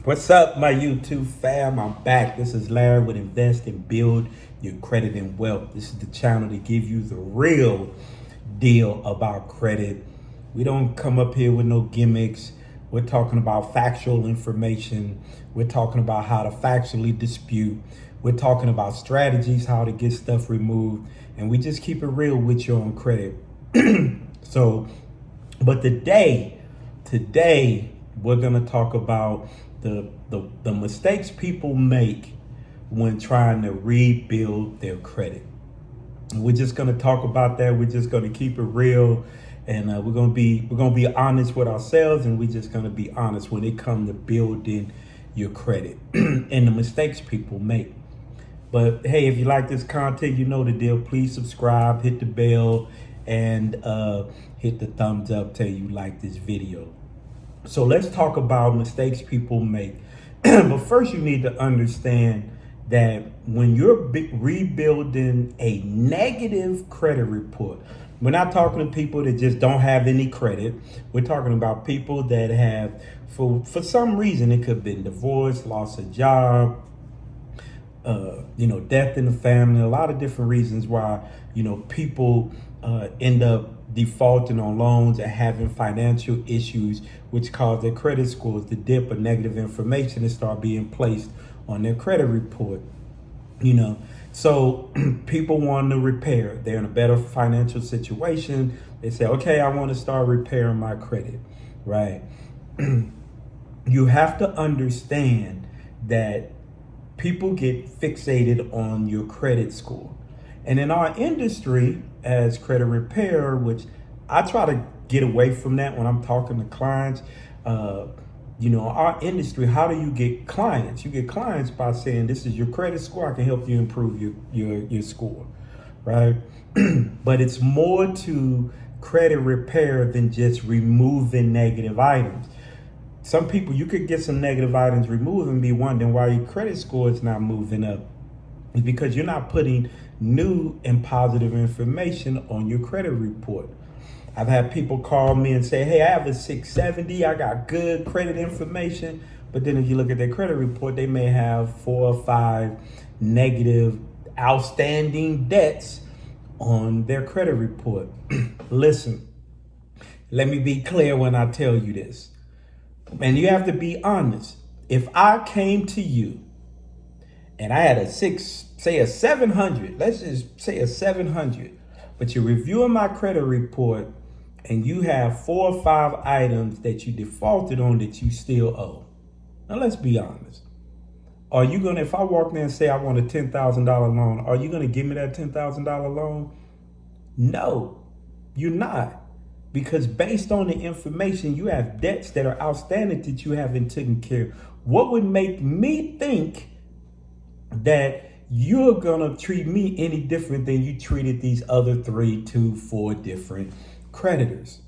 What's up, my YouTube fam? I'm back. This is Larry with Invest and Build Your Credit and Wealth. This is the channel to give you the real deal about credit. We don't come up here with no gimmicks. We're talking about factual information. We're talking about how to factually dispute. We're talking about strategies, how to get stuff removed. And we just keep it real with you on credit. But today, we're going to talk about the mistakes people make when trying to rebuild their credit. And we're just going to talk about that. We're just going to keep it real, and we're going to be honest with ourselves, and we're just going to be honest when it comes to building your credit and the mistakes people make. But hey, if you like this content, you know the deal. Please subscribe, hit the bell, and hit the thumbs up till you like this video. So let's talk about mistakes people make. But first, you need to understand that when you're rebuilding a negative credit report, we're not talking to people that just don't have any credit. We're talking about people that have, for some reason, it could have been divorce, loss of job, death in the family, a lot of different reasons why, people end up defaulting on loans and having financial issues, which cause their credit scores to dip, or negative information to start being placed on their credit report. So people want to repair. They're in a better financial situation. They say, okay, I want to start repairing my credit, right? You have to understand that people get fixated on your credit score. And in our industry as credit repair, which I try to get away from that when I'm talking to clients, our industry, how do you get clients? You get clients by saying, this is your credit score. I can help you improve your score, right? But it's more to credit repair than just removing negative items. Some people, you could get some negative items removed and be wondering why your credit score is not moving up. It's because you're not putting new and positive information on your credit report. I've had people call me and say, hey, I have a 670. I got good credit information. But then if you look at their credit report, they may have 4 or 5 negative outstanding debts on their credit report. Listen, let me be clear when I tell you this. And you have to be honest. If I came to you and I had a 700, let's just say a 700, but you're reviewing my credit report and you have 4 or 5 items that you defaulted on that you still owe. Now let's be honest. Are you gonna, if I walk there and say I want a $10,000 loan, are you gonna give me that $10,000 loan? No, you're not. Because based on the information, you have debts that are outstanding that you haven't taken care of. What would make me think that you're gonna treat me any different than you treated these other 3, 2, 4 different creditors?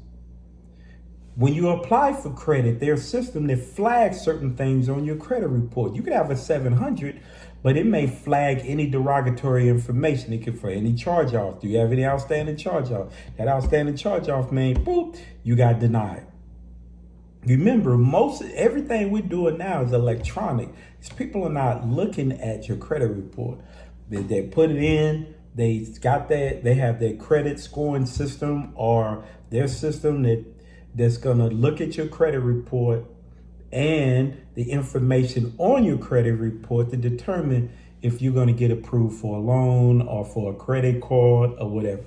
When you apply for credit, there's a system that flags certain things on your credit report. You could have a 700, but it may flag any derogatory information. It could for any charge off. Do you have any outstanding charge off? That outstanding charge off, man, boop, you got denied. Remember, everything we're doing now is electronic. People are not looking at your credit report. They put it in, they have their credit scoring system or their system that's gonna look at your credit report and the information on your credit report to determine if you're gonna get approved for a loan or for a credit card or whatever.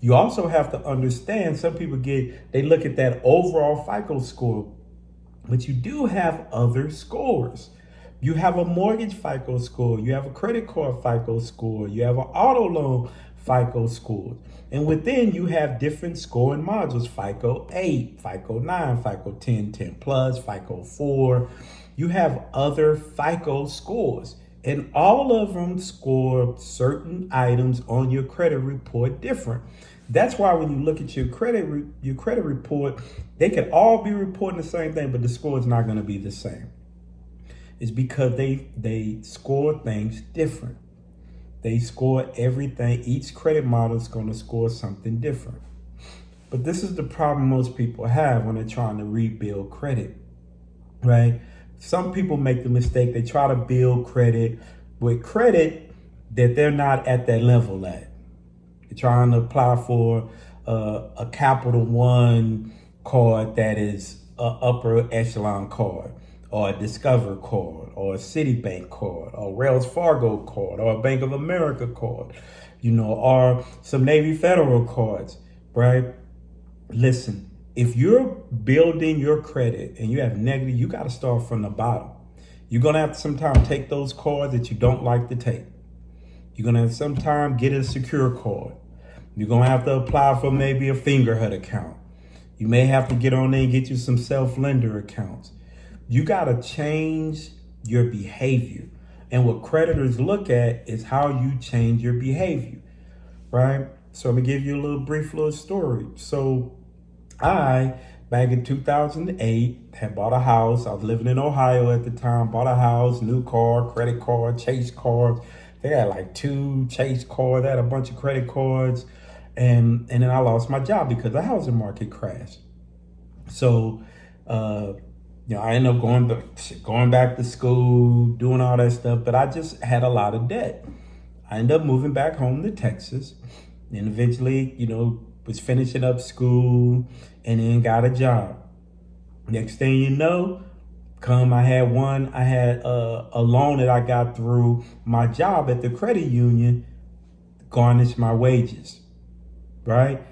You also have to understand, some people they look at that overall FICO score, but you do have other scores. You have a mortgage FICO score, you have a credit card FICO score, you have an auto loan FICO score. And within you have different scoring modules, FICO 8, FICO 9, FICO 10, 10 plus, FICO 4. You have other FICO scores, and all of them score certain items on your credit report different. That's why when you look at your credit report, they could all be reporting the same thing, but the score is not going to be the same. It's because they score things different. They score everything. Each credit model is going to score something different. But this is the problem most people have when they're trying to rebuild credit, right? Some people make the mistake, they try to build credit with credit that they're not at that level at. They're trying to apply for a Capital One card that is an upper echelon card, or a Discover card, or a Citibank card, or Wells Fargo card, or a Bank of America card, or some Navy Federal cards, right? Listen, if you're building your credit and you have negative, you got to start from the bottom. You're going to have to sometimes take those cards that you don't like to take. You're going to have to sometimes get a secure card. You're going to have to apply for maybe a fingerhut account. You may have to get on there and get you some self-lender accounts. You got to change your behavior. And what creditors look at is how you change your behavior, right? So I'm going to give you a brief story. So I, back in 2008, had bought a house. I was living in Ohio at the time, bought a house, new car, credit card, Chase cards. They had like 2 Chase cards. They had a bunch of credit cards. And then I lost my job because the housing market crashed. So, I ended up going back to school, doing all that stuff, but I just had a lot of debt. I ended up moving back home to Texas, and eventually, was finishing up school and then got a job. Next thing you know, I had a loan that I got through my job at the credit union, garnished my wages, right?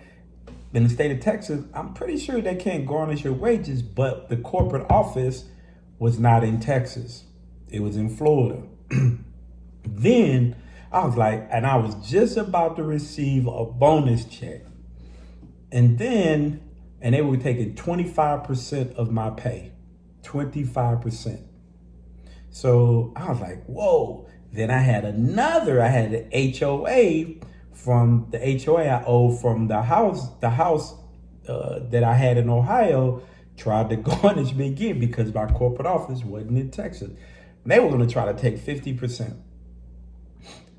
In the state of Texas, I'm pretty sure they can't garnish your wages, but the corporate office was not in Texas. It was in Florida. Then I was just about to receive a bonus check. And they were taking 25% of my pay, 25%. So I was like, whoa. Then I had an HOA from the HOA I owed from the house that I had in Ohio tried to garnish me again because my corporate office wasn't in Texas. They were going to try to take 50%.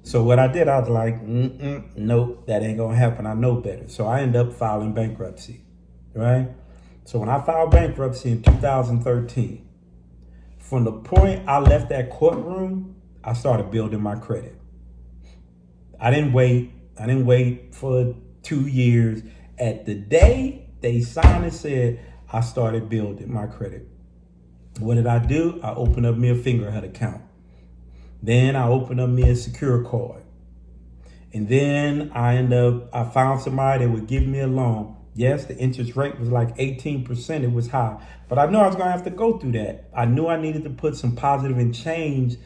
So what I did, I was like, nope, that ain't going to happen. I know better. So I ended up filing bankruptcy, right? So when I filed bankruptcy in 2013, from the point I left that courtroom, I started building my credit. I didn't wait for 2 years. At the day they signed and said, I started building my credit. What did I do? I opened up me a fingerhut account. Then I opened up me a secure card. And then I found somebody that would give me a loan. Yes, the interest rate was like 18%. It was high. But I knew I was going to have to go through that. I knew I needed to put some positive and change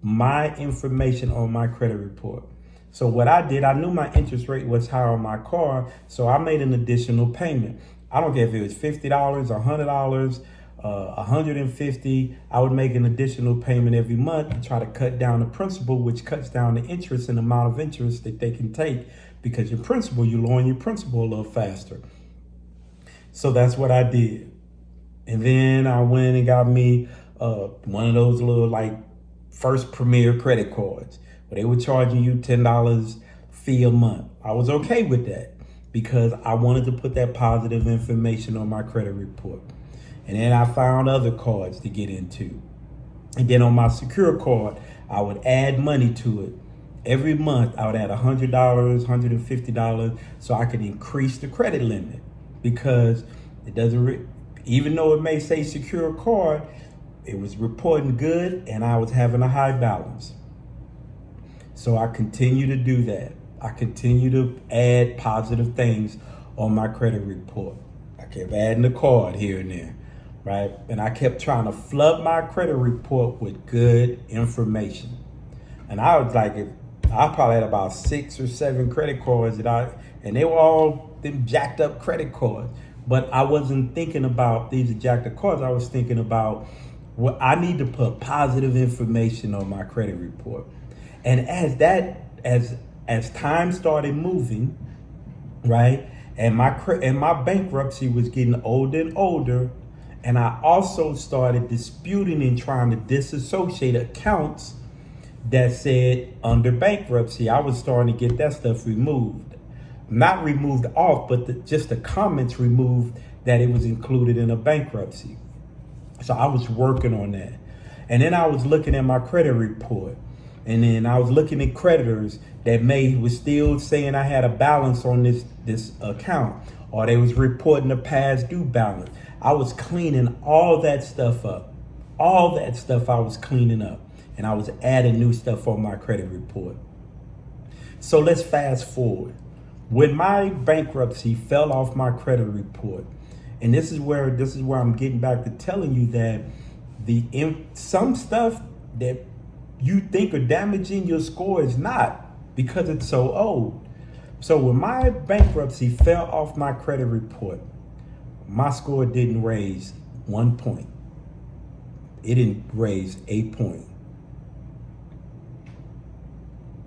my information on my credit report. So what I did, I knew my interest rate was higher on my car, so I made an additional payment. I don't care if it was $50, $100, $150. I would make an additional payment every month to try to cut down the principal, which cuts down the interest and the amount of interest that they can take, because you're lowering your principal a little faster. So that's what I did. And then I went and got me one of those little First Premier credit cards, where they were charging you $10 fee a month. I was okay with that because I wanted to put that positive information on my credit report. And then I found other cards to get into. And then on my secure card, I would add money to it. Every month, I would add $100, $150, so I could increase the credit limit. Because it doesn't, even though it may say secure card, it was reporting good and I was having a high balance. So I continue to do that. I continue to add positive things on my credit report. I kept adding the card here and there, right? And I kept trying to flood my credit report with good information. And I was like, I probably had about 6 or 7 credit cards and they were all them jacked up credit cards. But I wasn't thinking about these jacked up cards. I was thinking about I need to put positive information on my credit report. And as time started moving, right, and my bankruptcy was getting older and older, and I also started disputing and trying to disassociate accounts that said under bankruptcy. I was starting to get that stuff removed, not removed off, but just the comments removed that it was included in a bankruptcy. So I was working on that. And then I was looking at my credit report. And then I was looking at creditors that was still saying I had a balance on this account, or they was reporting a past due balance. I was cleaning all that stuff up. All that stuff I was cleaning up. And I was adding new stuff on my credit report. So let's fast forward. When my bankruptcy fell off my credit report, and this is where I'm getting back to telling you that some stuff that you think are damaging your score is not, because it's so old. So when my bankruptcy fell off my credit report, my score didn't raise 1 point. It didn't raise 8 points.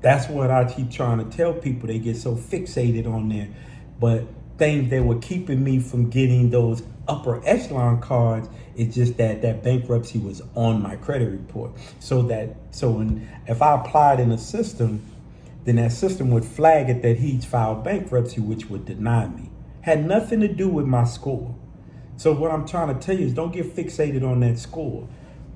That's what I keep trying to tell people. They get so fixated on there. But things that were keeping me from getting those upper echelon cards is just that bankruptcy was on my credit report. If I applied in a system, then that system would flag it that he's filed bankruptcy, which would deny me. Had nothing to do with my score. So what I'm trying to tell you is don't get fixated on that score.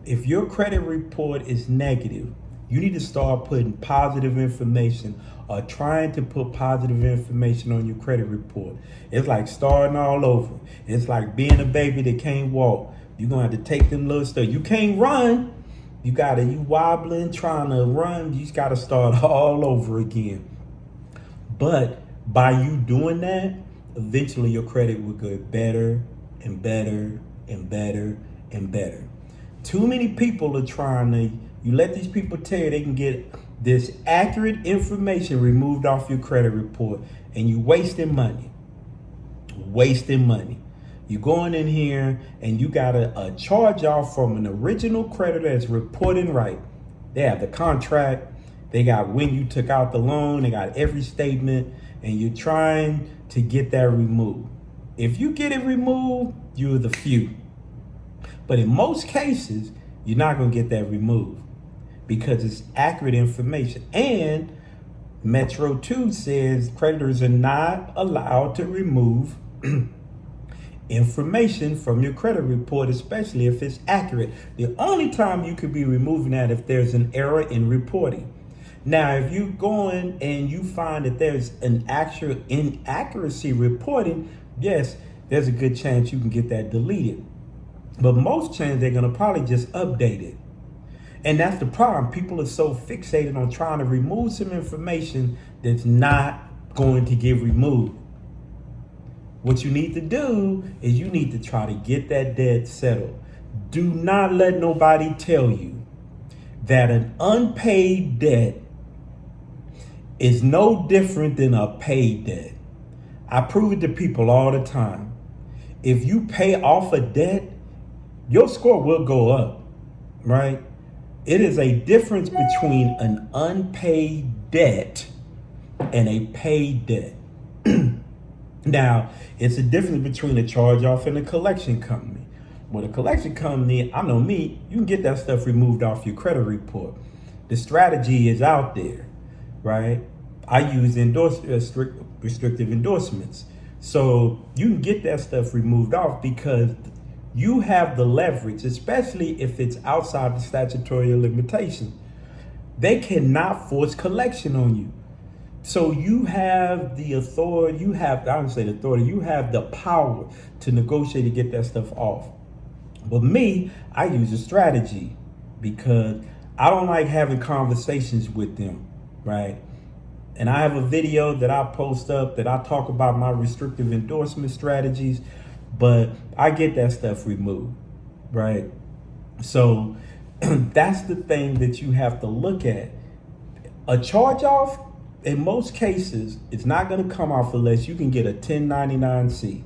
If your credit report is negative, you need to start putting positive information or trying to put positive information on your credit report. It's like starting all over. It's like being a baby that can't walk. You're going to have to take them little steps. You can't run. You wobbling, trying to run. You just got to start all over again. But by you doing that, eventually your credit will get better and better and better and better. Too many people are trying to, you let these people tell you they can get this accurate information removed off your credit report, and you wasting money. You going in here and you got a charge off from an original creditor that's reporting right. They have the contract, they got when you took out the loan, they got every statement, and you're trying to get that removed. If you get it removed, you're the few. But in most cases, you're not going to get that removed because it's accurate information. And Metro 2 says creditors are not allowed to remove information from your credit report, especially if it's accurate. The only time you could be removing that if there's an error in reporting. Now, if you go in and you find that there's an actual inaccuracy reporting, yes, there's a good chance you can get that deleted. But most chances, they're going to probably just update it. And that's the problem. People are so fixated on trying to remove some information that's not going to get removed. What you need to do is you need to try to get that debt settled. Do not let nobody tell you that an unpaid debt is no different than a paid debt. I prove it to people all the time. If you pay off a debt, your score will go up, right? It is a difference between an unpaid debt and a paid debt. Now, it's a difference between a charge-off and a collection company. With a collection company, I know me, you can get that stuff removed off your credit report. The strategy is out there, right? I use restrictive endorsements. So you can get that stuff removed off because you have the leverage, especially if it's outside the statutory limitation. They cannot force collection on you. So you have the authority, you have the power to negotiate to get that stuff off. But me, I use a strategy because I don't like having conversations with them, right? And I have a video that I post up that I talk about my restrictive endorsement strategies, but I get that stuff removed, right? So that's the thing that you have to look at. A charge off, in most cases, it's not going to come off unless you can get a 1099-C.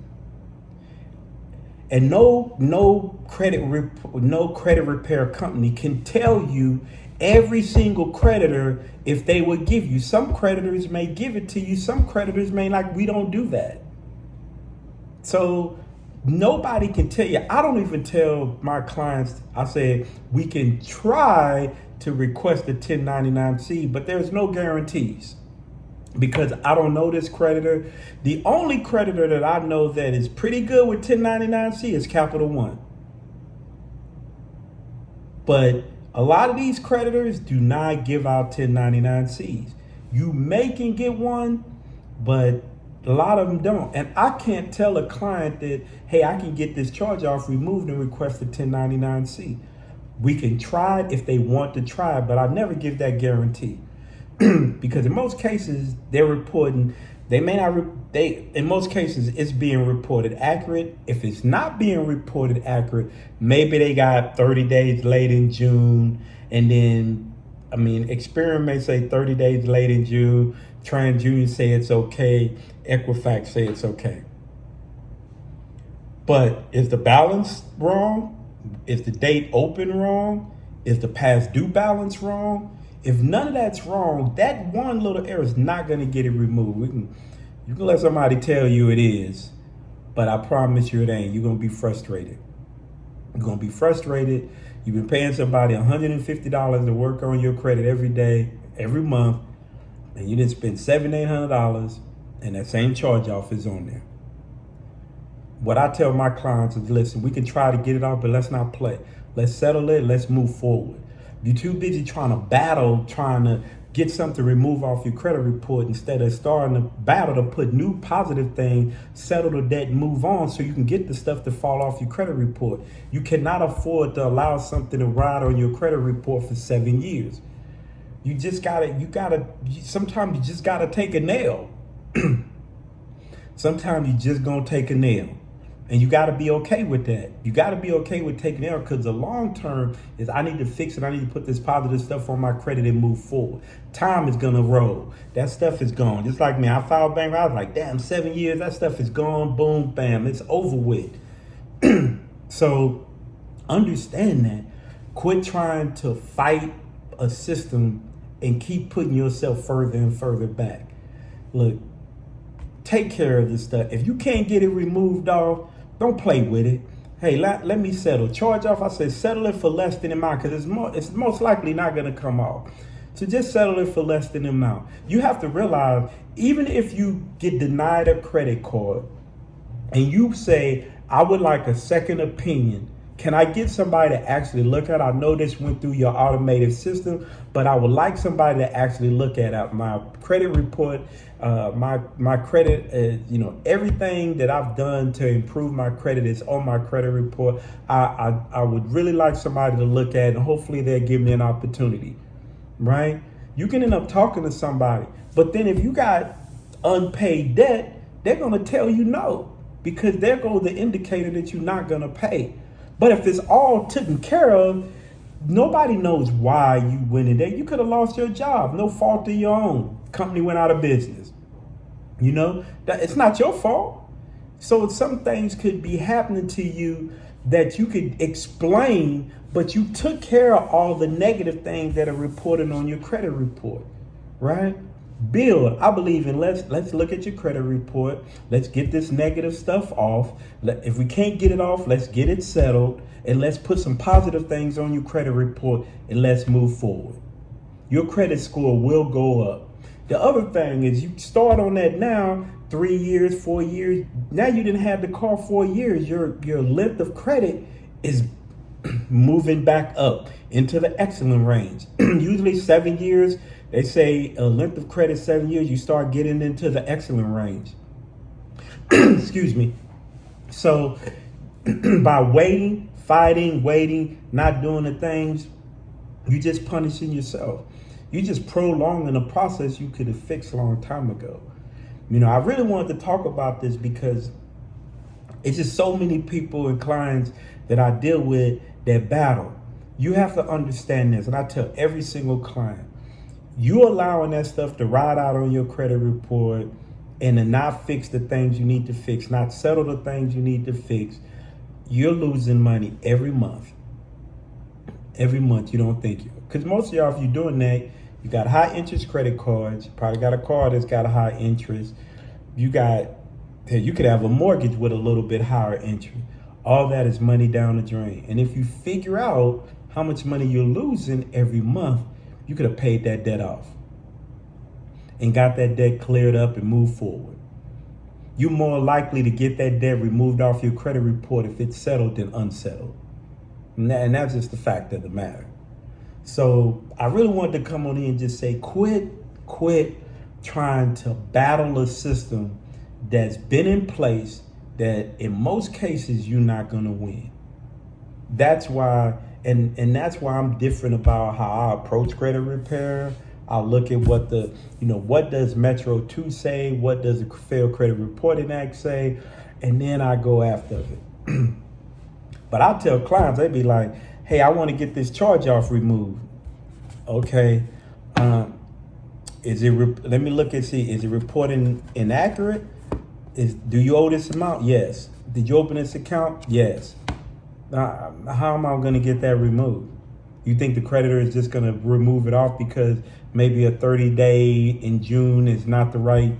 And no credit repair company can tell you every single creditor if they would give you. Some creditors may give it to you. Some creditors may like, we don't do that. So nobody can tell you. I don't even tell my clients, I say, we can try to request a 1099-C, but there's no guarantees because I don't know this creditor. The only creditor that I know that is pretty good with 1099-C is Capital One. But a lot of these creditors do not give out 1099-Cs. You may can get one, but a lot of them don't. And I can't tell a client that, hey, I can get this charge off removed and request a 1099-C. We can try it if they want to try it, but I never give that guarantee. Because in most cases, they're reporting, they may not, in most cases, it's being reported accurate. If it's not being reported accurate, maybe they got 30 days late in June. And then, Experian may say 30 days late in June. TransUnion say it's okay. Equifax say it's okay. But is the balance wrong? Is the date open wrong? Is the past due balance wrong? If none of that's wrong, that one little error is not going to get it removed. You can let somebody tell you it is, but I promise you it ain't. You're going to be frustrated. You're going to be frustrated. You've been paying somebody $150 to work on your credit every day, every month, and you didn't spend $700-800, and that same charge off is on there. What I tell my clients is, listen, we can try to get it off, but let's not play. Let's settle it. Let's move forward. You're too busy trying to battle, trying to get something removed off your credit report instead of starting to battle to put new positive things, settle the debt, and move on so you can get the stuff to fall off your credit report. You cannot afford to allow something to ride on your credit report for 7 years. You just sometimes you just gotta take a nail. Sometimes you just gonna take a nail. And you got to be okay with that. You got to be okay with taking it out, because the long term is I need to fix it. I need to put this positive stuff on my credit and move forward. Time is going to roll. That stuff is gone. Just like me, I filed bankruptcy. I was like, damn, 7 years, that stuff is gone. Boom, bam, it's over with. So understand that. Quit trying to fight a system and keep putting yourself further and further back. Look, take care of this stuff. If you can't get it removed off, don't play with it. Hey, let me settle. Charge off, I said, settle it for less than the amount, because it's most likely not going to come off. So just settle it for less than the amount. You have to realize, even if you get denied a credit card and you say, I would like a second opinion, can I get somebody to actually look at it? I know this went through your automated system, but I would like somebody to actually look at it. My credit report, my credit, everything that I've done to improve my credit is on my credit report. I would really like somebody to look at it, and hopefully they'll give me an opportunity, right? You can end up talking to somebody, but then if you got unpaid debt, they're going to tell you no, because there goes the indicator that you're not going to pay. But if it's all taken care of, nobody knows why you went in there. You could have lost your job. No fault of your own. Company went out of business. It's not your fault. So some things could be happening to you that you could explain, but you took care of all the negative things that are reported on your credit report, right? Build. I believe in let's look at your credit report. Let's get this negative stuff off. If we can't get it off, let's get it settled, and let's put some positive things on your credit report, and let's move forward. Your credit score will go up. The other thing is, you start on that now, 3 years, 4 years. Now you didn't have the car 4 years. Your length of credit is moving back up into the excellent range. Usually 7 years. They say a length of credit 7 years, you start getting into the excellent range. Excuse me. So by waiting, fighting, waiting, not doing the things, you're just punishing yourself. You're just prolonging a process you could have fixed a long time ago. I really wanted to talk about this because it's just so many people and clients that I deal with that battle. You have to understand this, and I tell every single client, you allowing that stuff to ride out on your credit report and to not fix the things you need to fix, not settle the things you need to fix, you're losing money every month. Every month, you don't think you. Because most of y'all, if you're doing that, you got high interest credit cards, you probably got a card that's got a high interest. You could have a mortgage with a little bit higher interest. All that is money down the drain. And if you figure out how much money you're losing every month, you could have paid that debt off and got that debt cleared up and moved forward. You're more likely to get that debt removed off your credit report if it's settled than unsettled. And that's just the fact of the matter. So I really wanted to come on in and just say, quit trying to battle a system that's been in place that in most cases you're not going to win. That's why, and that's why I'm different about how I approach credit repair. I'll look at what what does Metro 2 say? What does the Fair Credit Reporting Act say? And then I go after it. But I'll tell clients, they be like, hey, I want to get this charge off removed. Okay. Let me look and see, is it reporting inaccurate? Do you owe this amount? Yes. Did you open this account? Yes. How am I going to get that removed? You think the creditor is just going to remove it off because maybe a 30-day in June is not the right?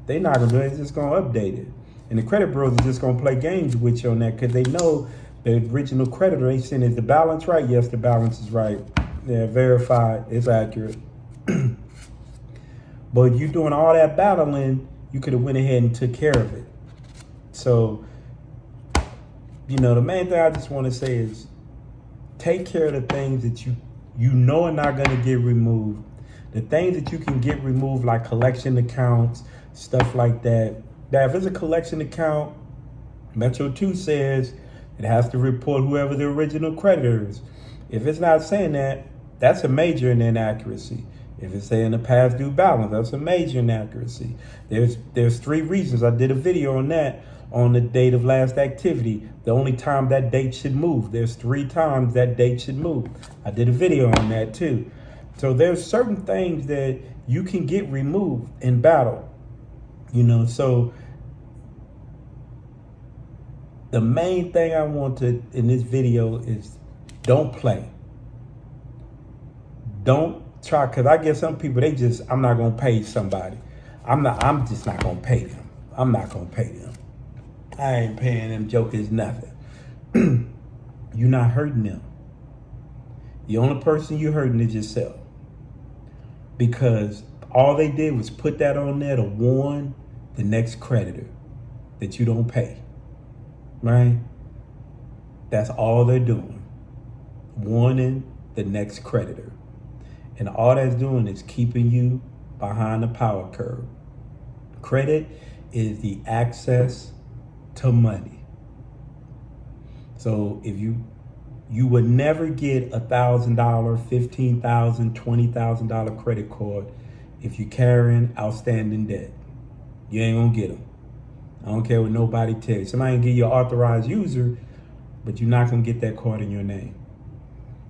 They're not going to do it. They're just going to update it. And the credit bureaus are just going to play games with you on that because they know the original creditor ain't saying, is the balance right? Yes, the balance is right. Yeah, verified. It's accurate. But you doing all that battling, you could have went ahead and took care of it. So, the main thing I just want to say is take care of the things that you know are not going to get removed. The things that you can get removed, like collection accounts, stuff like that. Now, if it's a collection account, Metro 2 says it has to report whoever the original creditor is. If it's not saying that, that's a major inaccuracy. If it's saying the past due balance, that's a major inaccuracy. There's 3 reasons. I did a video on that on the date of last activity. The only time that date should move. There's 3 times that date should move. I did a video on that too. So there's certain things that you can get removed in battle. So the main thing I want to in this video is don't play. Don't try, because I get some people, I'm not going to pay somebody. I'm just not going to pay them. I'm not going to pay them. I ain't paying them jokers nothing. You're not hurting them. The only person you're hurting is yourself. Because all they did was put that on there to warn the next creditor that you don't pay. Right? That's all they're doing. Warning the next creditor. And all that's doing is keeping you behind the power curve. Credit is the access to money. So if you would never get $1,000, $15,000, $20,000 credit card if you're carrying outstanding debt. You ain't gonna get them. I don't care what nobody tells you. Somebody can give you an authorized user, but you're not gonna get that card in your name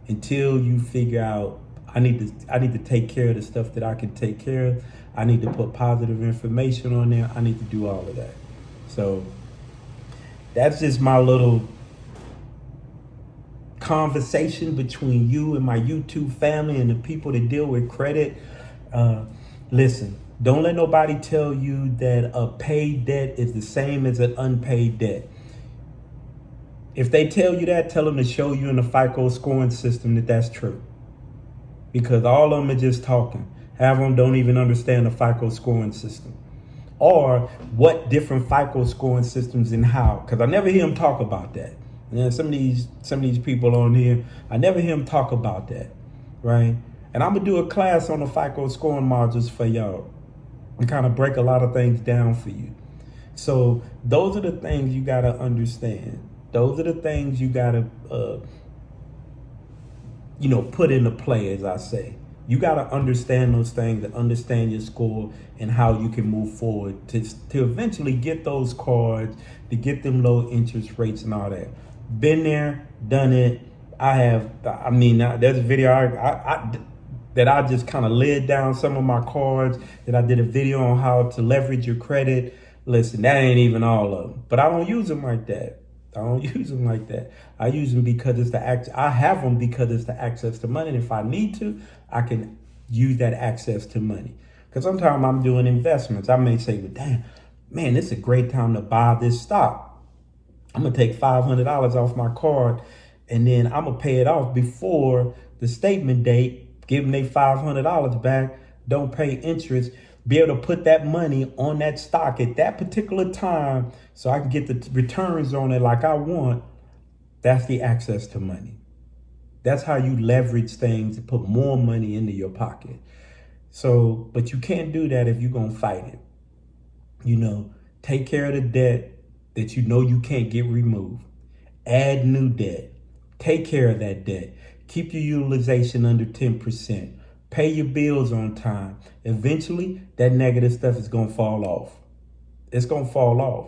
until you figure out, I need to take care of the stuff that I can take care of. I need to put positive information on there. I need to do all of that. So that's just my little conversation between you and my YouTube family and the people that deal with credit. Listen, don't let nobody tell you that a paid debt is the same as an unpaid debt. If they tell you that, tell them to show you in the FICO scoring system that that's true. Because all of them are just talking. Half of them don't even understand the FICO scoring system. Or what different FICO scoring systems and how. Because I never hear them talk about that. And some of these people on here, I never hear them talk about that. Right? And I'm going to do a class on the FICO scoring modules for y'all. And kind of break a lot of things down for you. So those are the things you got to understand. Those are the things you got to put into play, as I say. You got to understand those things and understand your score and how you can move forward to eventually get those cards, to get them low interest rates and all that. Been there, done it. There's a video that I just kind of laid down some of my cards, that I did a video on how to leverage your credit. Listen, that ain't even all of them, but I don't use them like that. I use them because I have them because it's the access to money. And if I need to, I can use that access to money. Because sometimes I'm doing investments. I may say, well, damn, man, this is a great time to buy this stock. I'm going to take $500 off my card, and then I'm going to pay it off before the statement date, give them their $500 back, don't pay interest, be able to put that money on that stock at that particular time so I can get the returns on it like I want. That's the access to money. That's how you leverage things to put more money into your pocket. So, but you can't do that if you're going to fight it. You know, take care of the debt that you know you can't get removed. Add new debt. Take care of that debt. Keep your utilization under 10%. Pay your bills on time. Eventually, that negative stuff is going to fall off. It's going to fall off.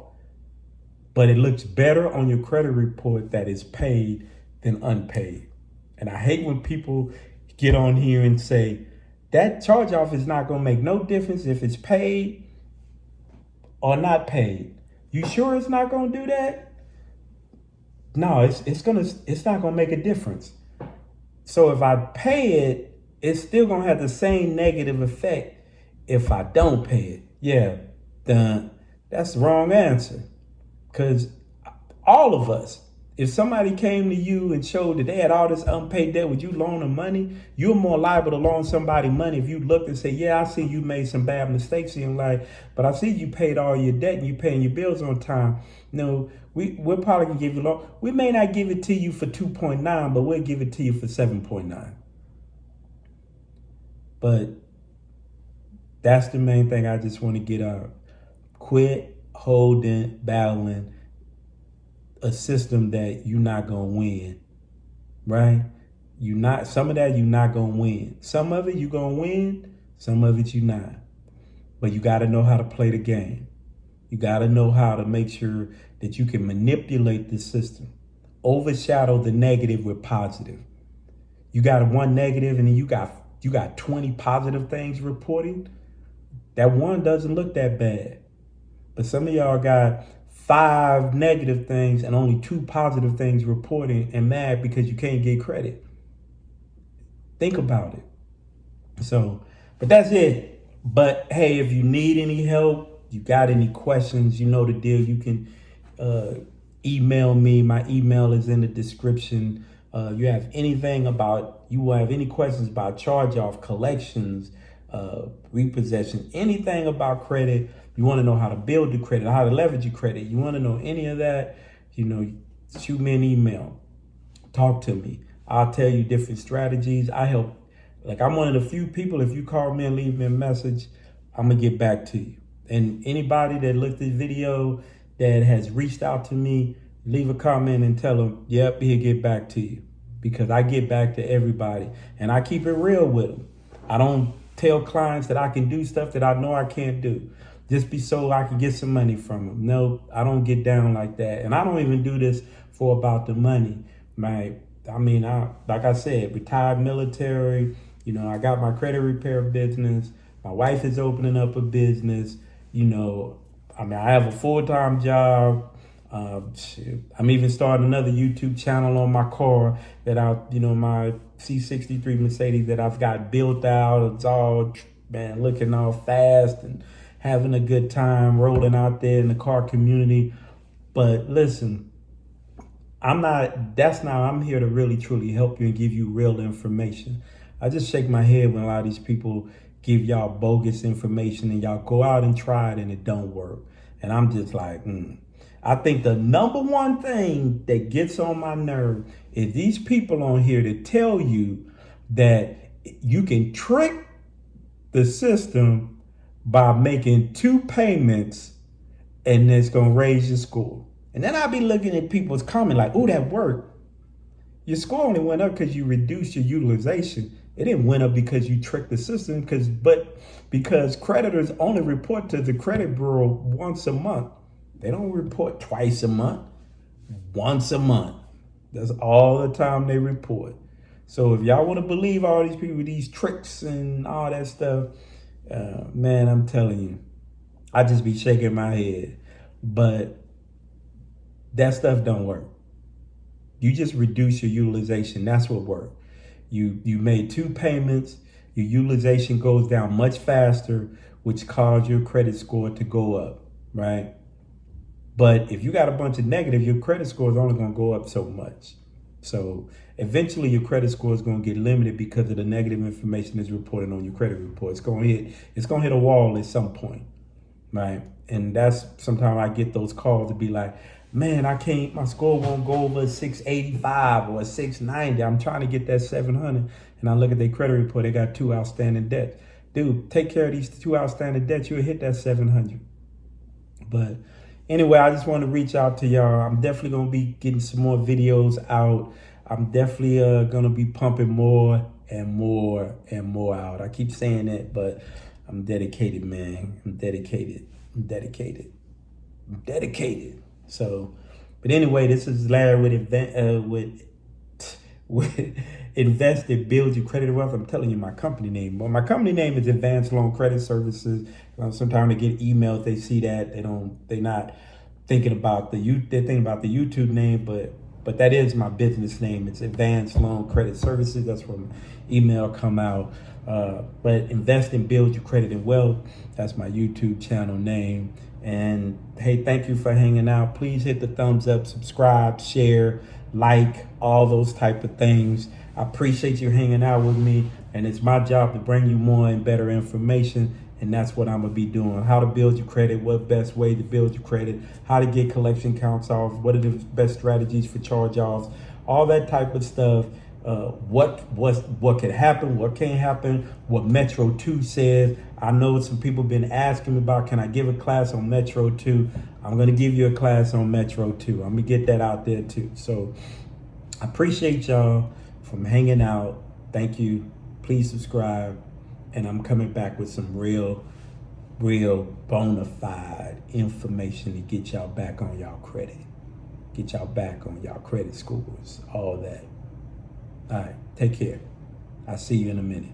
But it looks better on your credit report that is paid than unpaid. And I hate when people get on here and say, that charge off is not going to make no difference if it's paid or not paid. You sure it's not going to do that? No, it's not going to make a difference. So if I pay it, it's still going to have the same negative effect if I don't pay it. Yeah, that's the wrong answer. Because all of us, if somebody came to you and showed that they had all this unpaid debt, would you loan them money? You're more liable to loan somebody money if you looked and say, yeah, I see you made some bad mistakes in your life, but I see you paid all your debt and you paying your bills on time. No, we're probably going to give you a loan. We may not give it to you for 2.9, but we'll give it to you for 7.9. But that's the main thing I just want to get out. Quit battling a system that you're not gonna win, right? Some of that you're not gonna win. Some of it you're gonna win, some of it you're not. But you gotta know how to play the game. You gotta know how to make sure that you can manipulate the system. Overshadow the negative with positive. You got one negative and then you got 20 positive things reporting. That one doesn't look that bad. But some of y'all got 5 negative things and only 2 positive things reporting and mad because you can't get credit. Think about it. So, but that's it. But hey, if you need any help, you got any questions, you know the deal. You can email me. My email is in the description. You have any questions about charge-off, collections, repossession, anything about credit. You want to know how to build the credit, how to leverage your credit. You want to know any of that, shoot me an email. Talk to me. I'll tell you different strategies. I help. Like, I'm one of the few people, if you call me and leave me a message, I'm going to get back to you. And anybody that looked at the video that has reached out to me, leave a comment and tell them, yep, he'll get back to you. Because I get back to everybody. And I keep it real with them. I don't tell clients that I can do stuff that I know I can't do. Just so I can get some money from them. No, I don't get down like that. And I don't even do this for about the money. Like I said, retired military, I got my credit repair business. My wife is opening up a business. I have a full-time job. I'm even starting another YouTube channel on my car that my C63 Mercedes that I've got built out. It's all, looking all fast and having a good time rolling out there in the car community. But listen, I'm here to really, truly help you and give you real information. I just shake my head when a lot of these people give y'all bogus information and y'all go out and try it and it don't work. And I'm just like, I think the number one thing that gets on my nerve is these people on here to tell you that you can trick the system by making 2 payments and it's going to raise your score. And then I'll be looking at people's comment like, oh, that worked. Your score only went up because you reduced your utilization. It didn't went up because you tricked the system, because creditors only report to the credit bureau once a month. They don't report twice a month, once a month. That's all the time they report. So if y'all want to believe all these people with these tricks and all that stuff, man, I'm telling you, I just be shaking my head. But that stuff don't work. You just reduce your utilization. That's what worked. You made 2 payments. Your utilization goes down much faster, which caused your credit score to go up, right? But if you got a bunch of negative, your credit score is only going to go up so much. So eventually your credit score is going to get limited because of the negative information that's reported on your credit report. It's going to hit a wall at some point, right? And that's sometimes I get those calls to be like, man, I can't, my score won't go over 685 or 690. I'm trying to get that 700. And I look at their credit report, they got 2 outstanding debts. Dude, take care of these 2 outstanding debts, you'll hit that 700. But anyway, I just want to reach out to y'all. I'm definitely going to be getting some more videos out. I'm definitely going to be pumping more and more and more out. I keep saying that, but I'm dedicated, man. I'm dedicated. I'm dedicated. I'm dedicated. So, but anyway, this is Larry with Invest and Build Your Credit Wealth. I'm telling you my company name. Well, my company name is Advanced Loan Credit Services. Sometimes they get emails, they see that they're not thinking about they're thinking about the YouTube name, but that is my business name. It's Advanced Loan Credit Services. That's where my email come out. But Invest and Build Your Credit and Wealth. That's my YouTube channel name. And hey, thank you for hanging out. Please hit the thumbs up, subscribe, share, like, all those type of things. I appreciate you hanging out with me, and it's my job to bring you more and better information, and that's what I'm gonna be doing. How to build your credit, what best way to build your credit, how to get collection counts off, what are the best strategies for charge-offs, all that type of stuff. What could happen, what can't happen, what Metro 2 says. I know some people been asking me about, can I give a class on Metro 2? I'm going to give you a class on Metro 2. I'm going to get that out there too. So I appreciate y'all from hanging out. Thank you. Please subscribe. And I'm coming back with some real bona fide information to get y'all back on y'all credit. Get y'all back on y'all credit scores, all that. All right, take care. I'll see you in a minute.